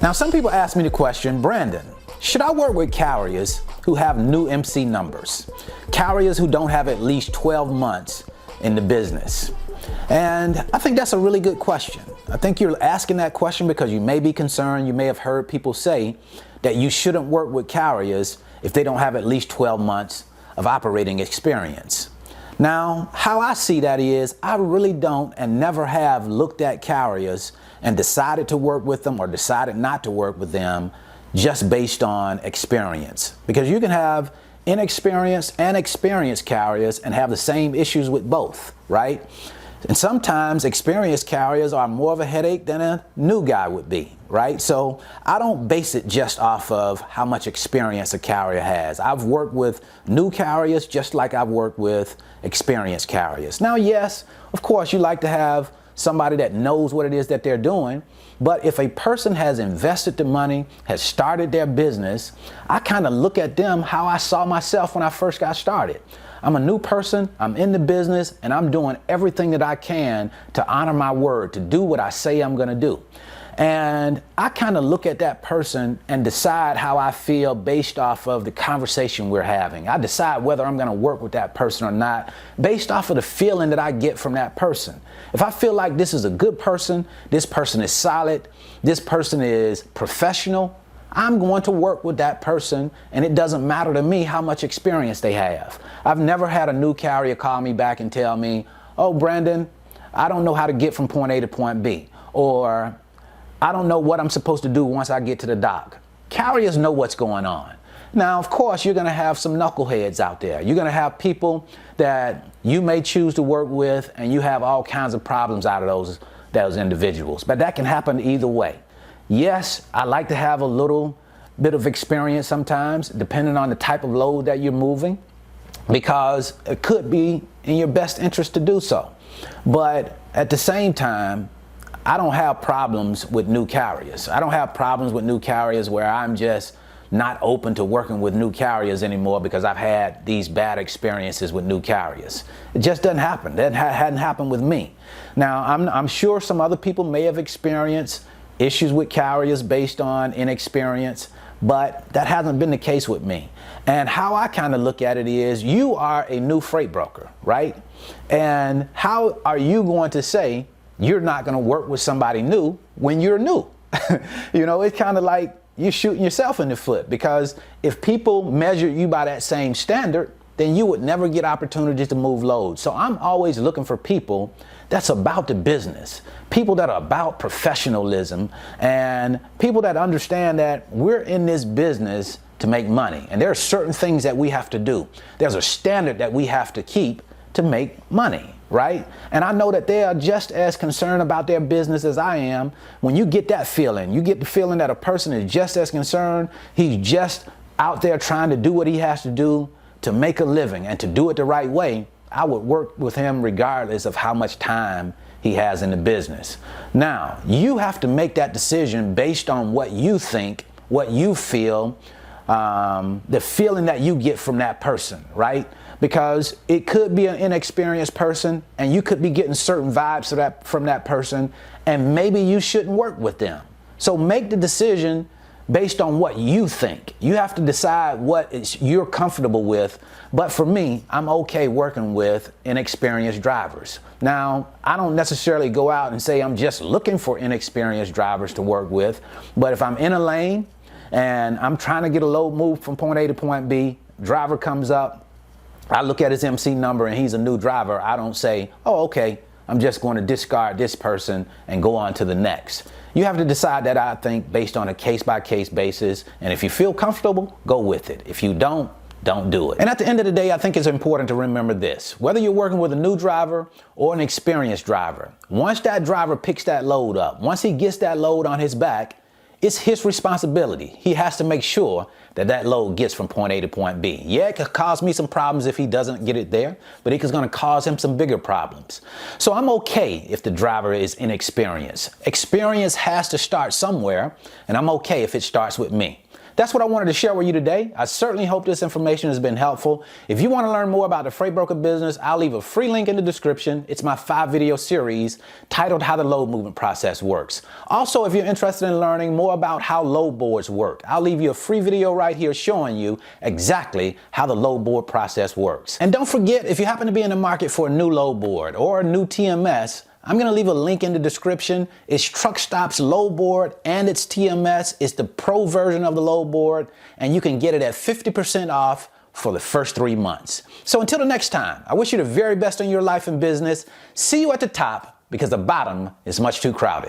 Now, some people ask me the question, Brandon, should I work with carriers who have new MC numbers? Carriers who don't have at least 12 months in the business? And I think that's a really good question. I think you're asking that question because you may be concerned, you may have heard people say that you shouldn't work with carriers if they don't have at least 12 months of operating experience. Now, how I see that is I really don't and never have looked at carriers and decided to work with them or decided not to work with them just based on experience. Because you can have inexperienced and experienced carriers and have the same issues with both, right? And sometimes experienced carriers are more of a headache than a new guy would be, right? So I don't base it just off of how much experience a carrier has. I've worked with new carriers just like I've worked with experienced carriers. Now, yes, of course, you like to have somebody that knows what it is that they're doing. But if a person has invested the money, has started their business, I kind of look at them how I saw myself when I first got started. I'm a new person, I'm in the business, and I'm doing everything that I can to honor my word, to do what I say I'm gonna do. And I kind of look at that person and decide how I feel based off of the conversation we're having. I decide whether I'm gonna work with that person or not based off of the feeling that I get from that person. If I feel like this is a good person, this person is solid, this person is professional, I'm going to work with that person, and it doesn't matter to me how much experience they have. I've never had a new carrier call me back and tell me, oh, Brandon, I don't know how to get from point A to point B, or I don't know what I'm supposed to do once I get to the dock. Carriers know what's going on. Now, of course, you're gonna have some knuckleheads out there. You're gonna have people that you may choose to work with, and you have all kinds of problems out of those individuals, but that can happen either way. Yes, I like to have a little bit of experience sometimes, depending on the type of load that you're moving, because it could be in your best interest to do so. But at the same time, I don't have problems with new carriers. I don't have problems with new carriers where I'm just not open to working with new carriers anymore because I've had these bad experiences with new carriers. It just doesn't happen. That hadn't happened with me. Now, I'm sure some other people may have experienced issues with carriers based on inexperience, but that hasn't been the case with me. And how I kind of look at it is, you are a new freight broker, right? And how are you going to say you're not going to work with somebody new when you're new? You know, it's kind of like you're shooting yourself in the foot, because if people measure you by that same standard, then you would never get opportunities to move loads. So I'm always looking for people that's about the business, people that are about professionalism, and people that understand that we're in this business to make money. And there are certain things that we have to do. There's a standard that we have to keep to make money, right? And I know that they are just as concerned about their business as I am. When you get that feeling, you get the feeling that a person is just as concerned, he's just out there trying to do what he has to do to make a living and to do it the right way, I would work with him regardless of how much time he has in the business. Now, you have to make that decision based on what you think, what you feel, the feeling that you get from that person, right? Because it could be an inexperienced person and you could be getting certain vibes from that person, and maybe you shouldn't work with them. So make the decision based on what you think. You have to decide what you're comfortable with. But for me, I'm okay working with inexperienced drivers. Now, I don't necessarily go out and say I'm just looking for inexperienced drivers to work with, but if I'm in a lane and I'm trying to get a load moved from point A to point B, driver comes up, I look at his MC number and he's a new driver, I don't say, oh, okay, I'm just going to discard this person and go on to the next. You have to decide that, I think, based on a case-by-case basis. And if you feel comfortable, go with it. If you don't do it. And at the end of the day, I think it's important to remember this. Whether you're working with a new driver or an experienced driver, once that driver picks that load up, once he gets that load on his back, it's his responsibility. He has to make sure that that load gets from point A to point B. Yeah, it could cause me some problems if he doesn't get it there, but it's going to cause him some bigger problems. So I'm okay if the driver is inexperienced. Experience has to start somewhere, and I'm okay if it starts with me. That's what I wanted to share with you today. I certainly hope this information has been helpful. If you want to learn more about the freight broker business, I'll leave a free link in the description. It's my 5-video series titled How the Load Movement Process Works. Also, if you're interested in learning more about how load boards work, I'll leave you a free video right here showing you exactly how the load board process works. And don't forget, if you happen to be in the market for a new load board or a new TMS, I'm going to leave a link in the description. It's TRUCKSTOP's load board and its TMS. It's the pro version of the load board, and you can get it at 50% off for the first 3 months. So until the next time, I wish you the very best in your life and business. See you at the top, because the bottom is much too crowded.